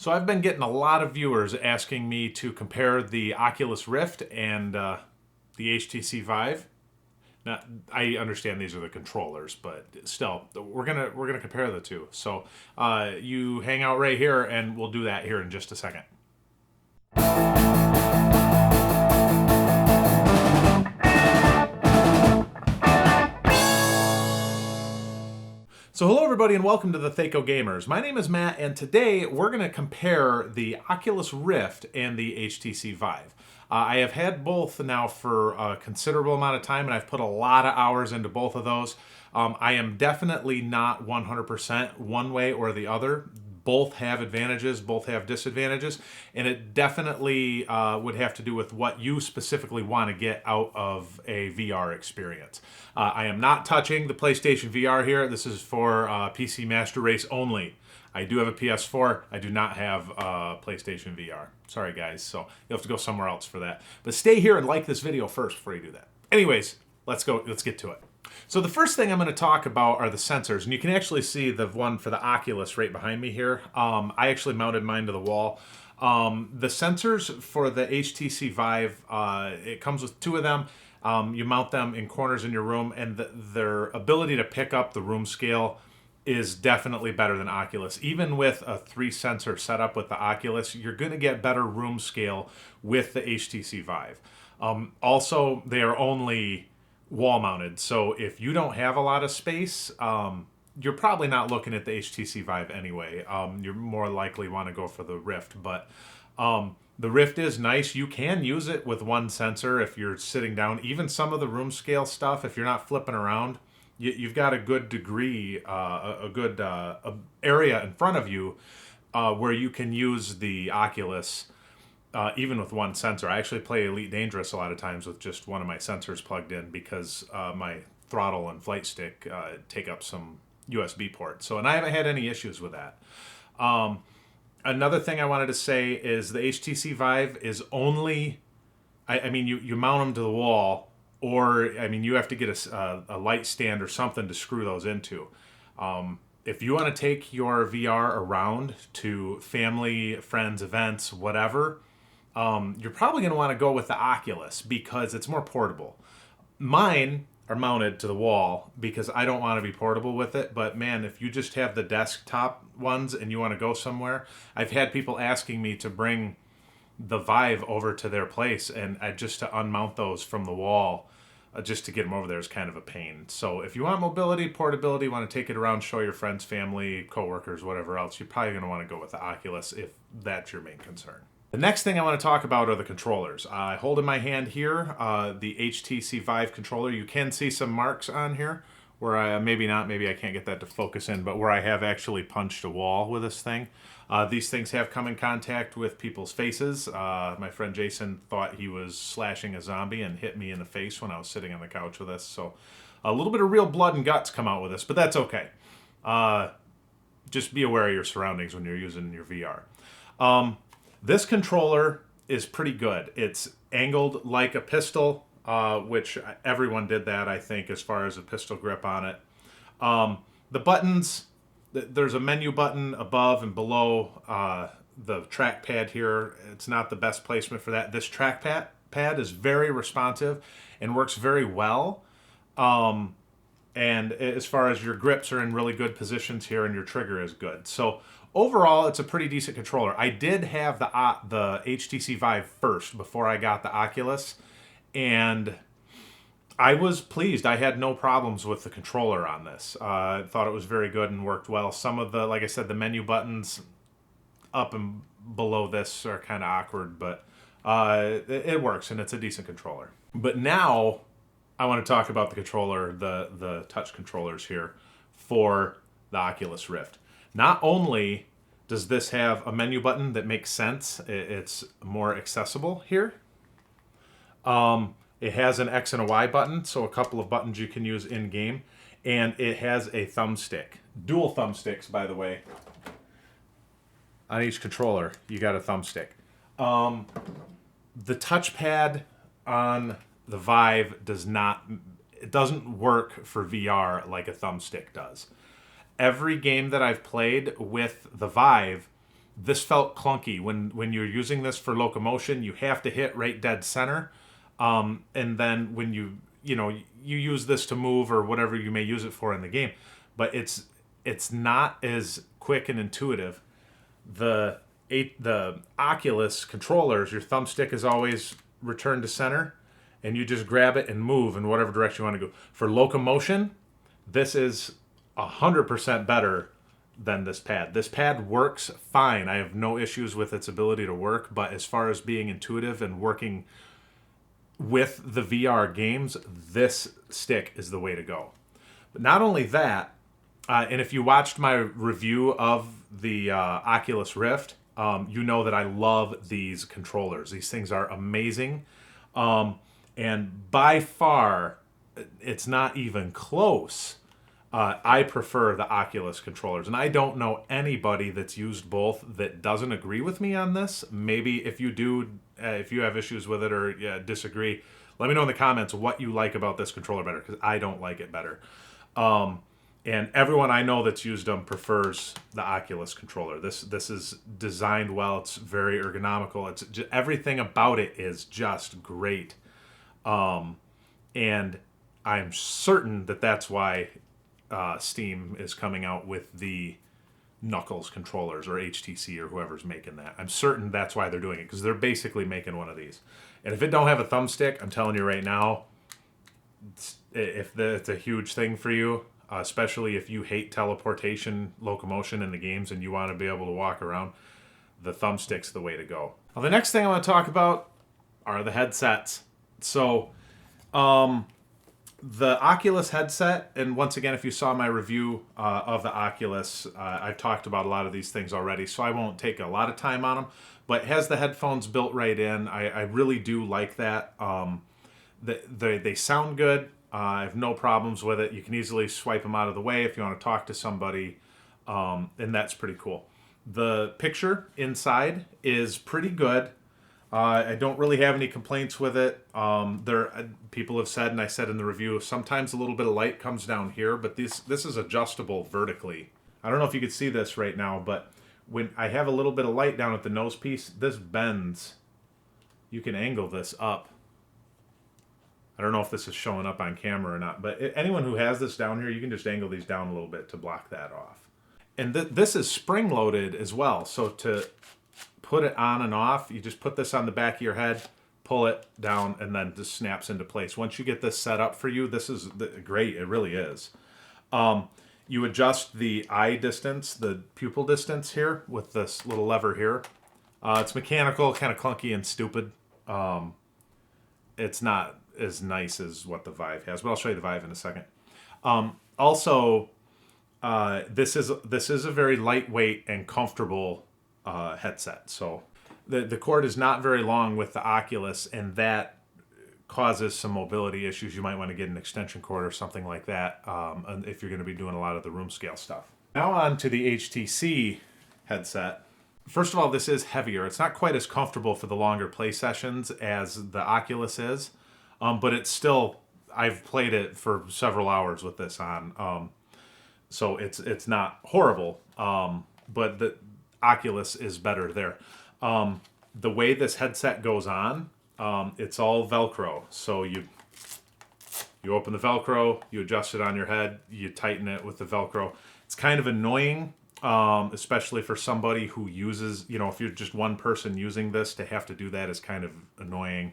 So I've been getting a lot of viewers asking me to compare the Oculus Rift and the HTC Vive. Now, I understand these are the controllers, but still, we're gonna compare the two. So you hang out right here, and we'll do that here in just a second. So hello everybody and welcome to the Thaco Gamers. My name is Matt and today we're going to compare the Oculus Rift and the HTC Vive. I have had both now for a considerable amount of time and I've put a lot of hours into both of those. I am definitely not 100% one way or the other. Both have advantages, both have disadvantages, and it definitely would have to do with what you specifically want to get out of a VR experience. I am not touching the PlayStation VR here. This is for PC Master Race only. I do have a PS4. I do not have PlayStation VR. Sorry, guys. So you'll have to go somewhere else for that. But stay here and like this video first before you do that. Anyways, let's go. Let's get to it. So the first thing I'm going to talk about are the sensors, and you can actually see the one for the Oculus right behind me here. I actually mounted mine to the wall. The sensors for the HTC Vive, it comes with two of them. You mount them in corners in your room, and their ability to pick up the room scale is definitely better than Oculus. Even with a 3-sensor setup with the Oculus, you're going to get better room scale with the HTC Vive. Also, they are only wall mounted, so if you don't have a lot of space, you're probably not looking at the HTC Vive anyway. You're more likely want to go for the Rift, but the Rift is nice. You can use it with one sensor if you're sitting down. Even some of the room scale stuff, if you're not flipping around, you've got a good degree, a good area in front of you where you can use the Oculus even with one sensor. I actually play Elite Dangerous a lot of times with just one of my sensors plugged in because my throttle and flight stick take up some USB ports. So, and I haven't had any issues with that. Another thing I wanted to say is the HTC Vive is only, I mean, you mount them to the wall, or, I mean, you have to get a light stand or something to screw those into. If you want to take your VR around to family, friends, events, whatever, you're probably going to want to go with the Oculus because it's more portable. Mine are mounted to the wall because I don't want to be portable with it. But man, if you just have the desktop ones and you want to go somewhere, I've had people asking me to bring the Vive over to their place and just to unmount those from the wall. Just to get them over there is kind of a pain. So if you want mobility, portability, want to take it around, show your friends, family, coworkers, whatever else, you're probably going to want to go with the Oculus if that's your main concern. The next thing I want to talk about are the controllers. I hold in my hand here the HTC Vive controller. You can see some marks on here where maybe I can't get that to focus in, but where I have actually punched a wall with this thing. These things have come in contact with people's faces. My friend Jason thought he was slashing a zombie and hit me in the face when I was sitting on the couch with this. So a little bit of real blood and guts come out with this, but that's okay. Just be aware of your surroundings when you're using your VR. This controller is pretty good. It's angled like a pistol, which everyone did that, I think, as far as a pistol grip on it. The buttons, there's a menu button above and below the trackpad here. It's not the best placement for that. This trackpad is very responsive and works very well. And as far as your grips are in really good positions here and your trigger is good. So overall, it's a pretty decent controller. I did have the HTC Vive first before I got the Oculus, and I was pleased. I had no problems with the controller on this. I thought it was very good and worked well. Some of the, like I said, the menu buttons up and below this are kind of awkward, but it works, and it's a decent controller. But now I want to talk about the controller, the touch controllers here for the Oculus Rift. Not only does this have a menu button that makes sense, it's more accessible here. It has an X and a Y button, so a couple of buttons you can use in-game. And it has a thumbstick. Dual thumbsticks, by the way. On each controller, you got a thumbstick. The touchpad on the Vive doesn't work for VR like a thumbstick does. Every game that I've played with the Vive, this felt clunky. When you're using this for locomotion, you have to hit right dead center. And then when you use this to move or whatever you may use it for in the game, but it's not as quick and intuitive. The Oculus controllers, your thumbstick is always returned to center, and you just grab it and move in whatever direction you want to go. For locomotion, this is 100% better than this pad. This pad works fine. I have no issues with its ability to work, but as far as being intuitive and working with the VR games, this stick is the way to go. But not only that, and if you watched my review of the Oculus Rift, you know that I love these controllers. These things are amazing. And by far, it's not even close. I prefer the Oculus controllers. And I don't know anybody that's used both that doesn't agree with me on this. Maybe if you do, if you have issues with it or disagree, let me know in the comments what you like about this controller better, because I don't like it better. And everyone I know that's used them prefers the Oculus controller. This is designed well. It's very ergonomical. It's just, everything about it is just great. And I'm certain that that's why Steam is coming out with the Knuckles controllers, or HTC or whoever's making that. I'm certain that's why they're doing it, because they're basically making one of these. And if it don't have a thumbstick, I'm telling you right now, it's a huge thing for you. Especially if you hate teleportation, locomotion in the games, and you want to be able to walk around, the thumbstick's the way to go. Now, the next thing I want to talk about are the headsets. So, the Oculus headset, and once again, if you saw my review of the Oculus, I've talked about a lot of these things already, so I won't take a lot of time on them, but it has the headphones built right in. I really do like that. They sound good. I have no problems with it. You can easily swipe them out of the way if you want to talk to somebody, and that's pretty cool. The picture inside is pretty good. I don't really have any complaints with it. People have said, and I said in the review, sometimes a little bit of light comes down here, but this is adjustable vertically. I don't know if you can see this right now, but when I have a little bit of light down at the nose piece, this bends. You can angle this up. I don't know if this is showing up on camera or not, but anyone who has this down here, you can just angle these down a little bit to block that off. And this is spring-loaded as well, so to put it on and off, you just put this on the back of your head, pull it down, and then just snaps into place. Once you get this set up for you, this is great. It really is. You adjust the eye distance, the pupil distance here with this little lever here. It's mechanical, kind of clunky and stupid. It's not as nice as what the Vive has, but I'll show you the Vive in a second. This is a very lightweight and comfortable headset. So the cord is not very long with the Oculus, and that causes some mobility issues. You might want to get an extension cord or something like that if you're going to be doing a lot of the room scale stuff. Now on to the HTC headset. First of all, this is heavier. It's not quite as comfortable for the longer play sessions as the Oculus is. But it's still, I've played it for several hours with this on, so it's not horrible, but the Oculus is better there. The way this headset goes on, it's all Velcro. So you open the Velcro, you adjust it on your head, you tighten it with the Velcro. It's kind of annoying, especially for somebody who uses, if you're just one person using this, to have to do that is kind of annoying.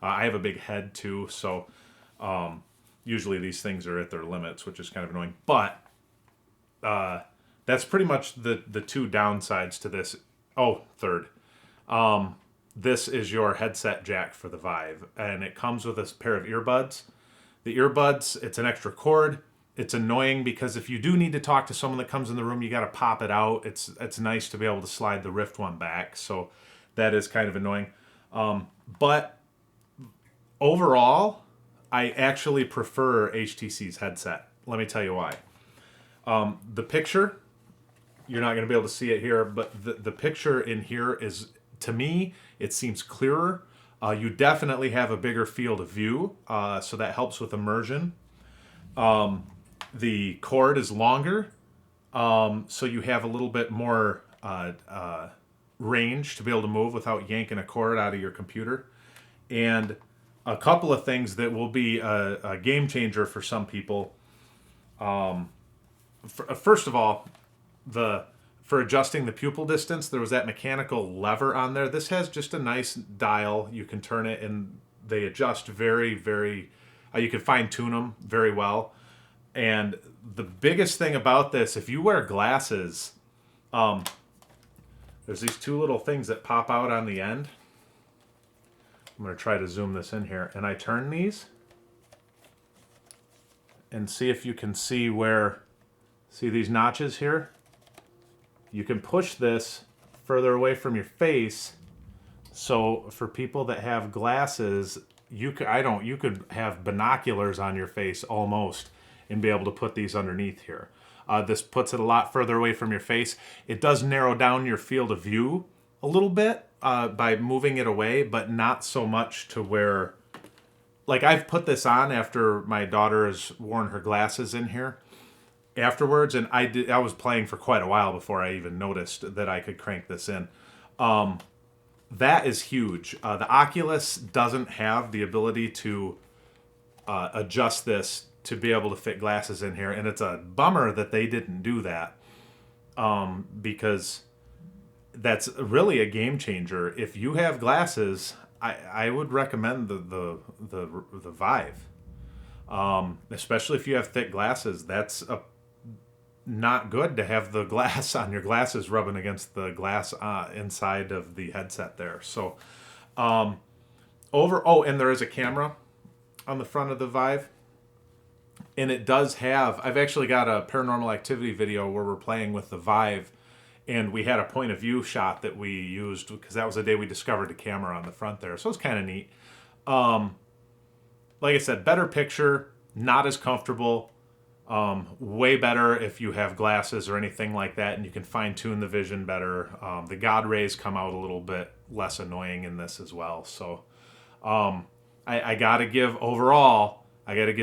I have a big head too, so usually these things are at their limits, which is kind of annoying. But that's pretty much the two downsides to this. Oh, third. This is your headset jack for the Vive, and it comes with a pair of earbuds. The earbuds, it's an extra cord. It's annoying because if you do need to talk to someone that comes in the room, you got to pop it out. It's nice to be able to slide the Rift one back, so that is kind of annoying. But overall, I actually prefer HTC's headset. Let me tell you why. The picture, you're not going to be able to see it here, but the picture in here is, to me, it seems clearer. You definitely have a bigger field of view, so that helps with immersion. The cord is longer, so you have a little bit more range to be able to move without yanking a cord out of your computer. And a couple of things that will be a game changer for some people. First of all, for adjusting the pupil distance, there was that mechanical lever on there. This has just a nice dial. You can turn it and they adjust very, very, you can fine tune them very well. And the biggest thing about this, if you wear glasses, there's these two little things that pop out on the end. I'm going to try to zoom this in here. And I turn these and see if you can see these notches here? You can push this further away from your face. So for people that have glasses, you could have binoculars on your face almost and be able to put these underneath here. This puts it a lot further away from your face. It does narrow down your field of view a little bit by moving it away, but not so much to where, like I've put this on after my daughter has worn her glasses in here afterwards, and I was playing for quite a while before I even noticed that I could crank this in. That is huge. The Oculus doesn't have the ability to adjust this to be able to fit glasses in here, and it's a bummer that they didn't do that, because that's really a game changer. If you have glasses, I would recommend the Vive, especially if you have thick glasses. That's not good to have the glass on your glasses rubbing against the glass inside of the headset there. So and there is a camera on the front of the Vive. And it does have, I've actually got a paranormal activity video where we're playing with the Vive, and we had a point of view shot that we used because that was the day we discovered the camera on the front there. So it's kind of neat. Like I said, better picture, not as comfortable, way better if you have glasses or anything like that, and you can fine tune the vision better. The God rays come out a little bit less annoying in this as well. So I got to give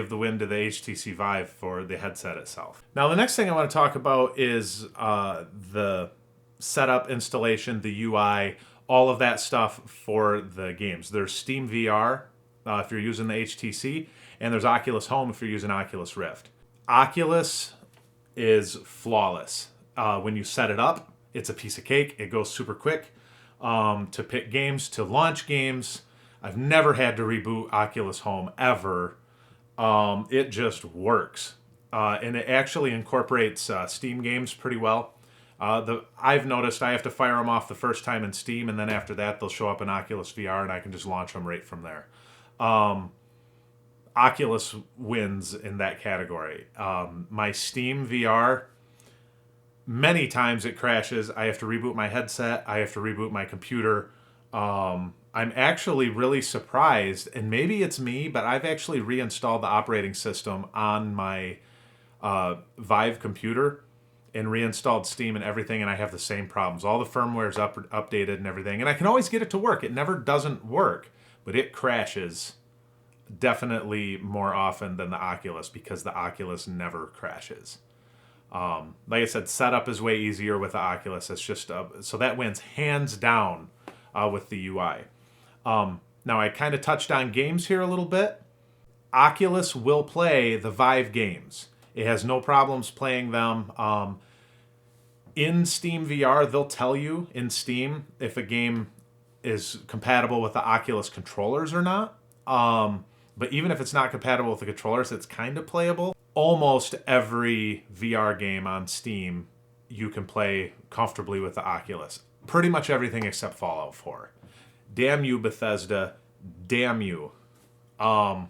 the win to the HTC Vive for the headset itself. Now, the next thing I want to talk about is the setup, installation, the UI, all of that stuff for the games. There's Steam VR if you're using the HTC, and there's Oculus Home if you're using Oculus Rift. Oculus is flawless. When you set it up, it's a piece of cake. It goes super quick to pick games, to launch games. I've never had to reboot Oculus Home ever. It just works. And it actually incorporates Steam games pretty well. I've noticed I have to fire them off the first time in Steam, and then after that they'll show up in Oculus VR, and I can just launch them right from there. Oculus wins in that category. My Steam VR, many times it crashes. I have to reboot my headset. I have to reboot my computer. I'm actually really surprised, and maybe it's me, but I've actually reinstalled the operating system on my Vive computer and reinstalled Steam and everything, and I have the same problems. All the firmware's updated and everything, and I can always get it to work. It never doesn't work, but it crashes definitely more often than the Oculus, because the Oculus never crashes. Like I said, setup is way easier with the Oculus. It's just so that wins hands down with the UI. Now, I kind of touched on games here a little bit. Oculus will play the Vive games. It has no problems playing them. In Steam VR, they'll tell you in Steam if a game is compatible with the Oculus controllers or not. But even if it's not compatible with the controllers, it's kind of playable. Almost every VR game on Steam you can play comfortably with the Oculus. Pretty much everything except Fallout 4. Damn you, Bethesda. Damn you. Fallout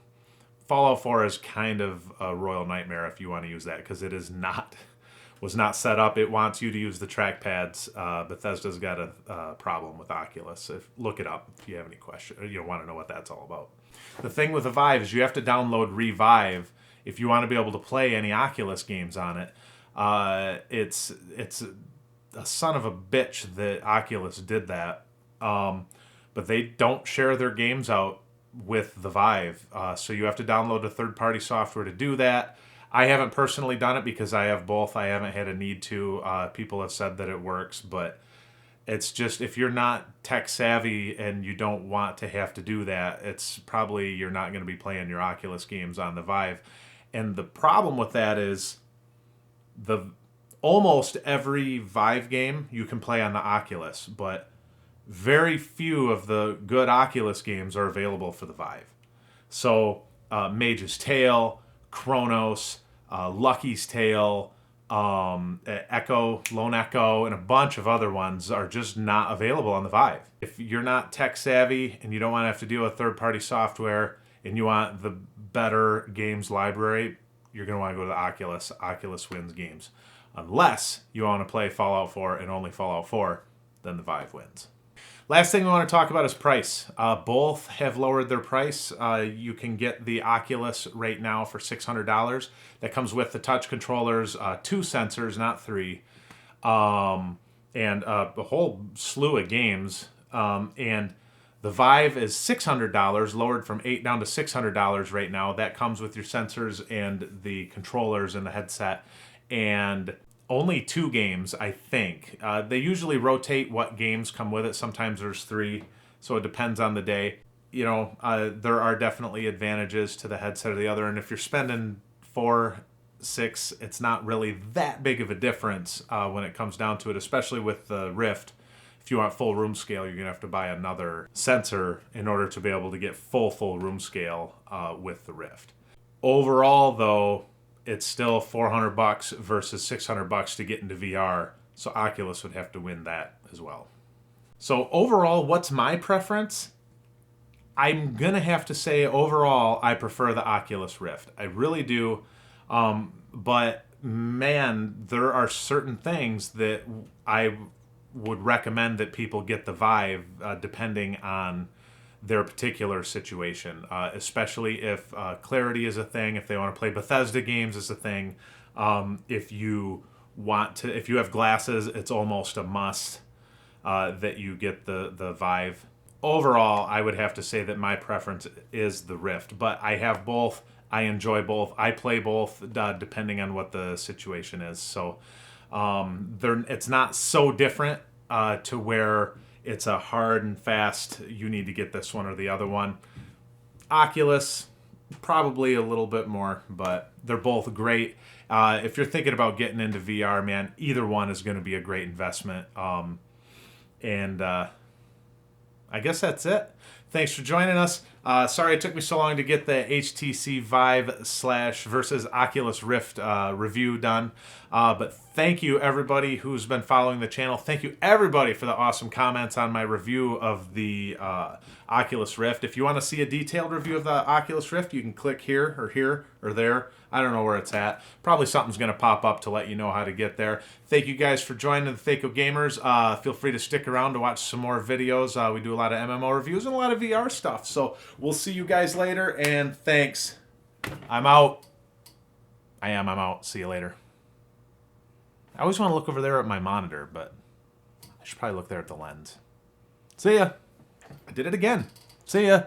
4 is kind of a royal nightmare if you want to use that, because it was not set up. It wants you to use the trackpads. Bethesda's got a problem with Oculus. Look it up if you have any questions, or you want to know what that's all about. The thing with the Vive is you have to download Revive if you want to be able to play any Oculus games on it. It's a son of a bitch that Oculus did that. But they don't share their games out with the Vive. So you have to download a third-party software to do that. I haven't personally done it because I have both. I haven't had a need to. People have said that it works, but It's just, if you're not tech savvy and you don't want to have to do that, it's probably you're not going to be playing your Oculus games on the Vive. And the problem with that is almost every Vive game you can play on the Oculus, but very few of the good Oculus games are available for the Vive. So Mage's Tale, Chronos, Lucky's Tale, Echo, Lone Echo, and a bunch of other ones are just not available on the Vive. If you're not tech savvy and you don't want to have to deal with third-party software and you want the better games library, you're going to want to go to the Oculus. Oculus wins games. Unless you want to play Fallout 4 and only Fallout 4, then the Vive wins. Last thing we want to talk about is price. Both have lowered their price. You can get the Oculus right now for $600. That comes with the touch controllers, 2 sensors, not 3, and a whole slew of games. And the Vive is $600, lowered from $800 down to $600 right now. That comes with your sensors and the controllers and the headset. And only 2 games, I think. They usually rotate what games come with it. Sometimes there's 3, so it depends on the day. You know, there are definitely advantages to the headset or the other, and if you're spending $4, $6, it's not really that big of a difference when it comes down to it, especially with the Rift. If you want full room scale, you're going to have to buy another sensor in order to be able to get full room scale with the Rift. Overall, though, it's still $400 versus $600 to get into VR, so Oculus would have to win that as well. So overall, what's my preference? I'm gonna have to say overall, I prefer the Oculus Rift. I really do, but man, there are certain things that I would recommend that people get the Vive depending on their particular situation, especially if clarity is a thing, if they want to play Bethesda games is a thing. If you have glasses, it's almost a must that you get the Vive. Overall, I would have to say that my preference is the Rift, but I have both. I enjoy both. I play both depending on what the situation is. So it's not so different to where it's a hard and fast, you need to get this one or the other one. Oculus, probably a little bit more, but they're both great. If you're thinking about getting into VR, man, either one is going to be a great investment. And I guess that's it. Thanks for joining us. Sorry it took me so long to get the HTC Vive versus Oculus Rift review done. But thank you, everybody who's been following the channel. Thank you, everybody, for the awesome comments on my review of the Oculus Rift. If you want to see a detailed review of the Oculus Rift, you can click here or there. I don't know where it's at. Probably something's going to pop up to let you know how to get there. Thank you guys for joining the Thaco Gamers. Feel free to stick around to watch some more videos. We do a lot of MMO reviews and a lot of VR stuff. So we'll see you guys later, and thanks. I'm out. I'm out. See you later. I always want to look over there at my monitor, but I should probably look there at the lens. See ya. I did it again. See ya.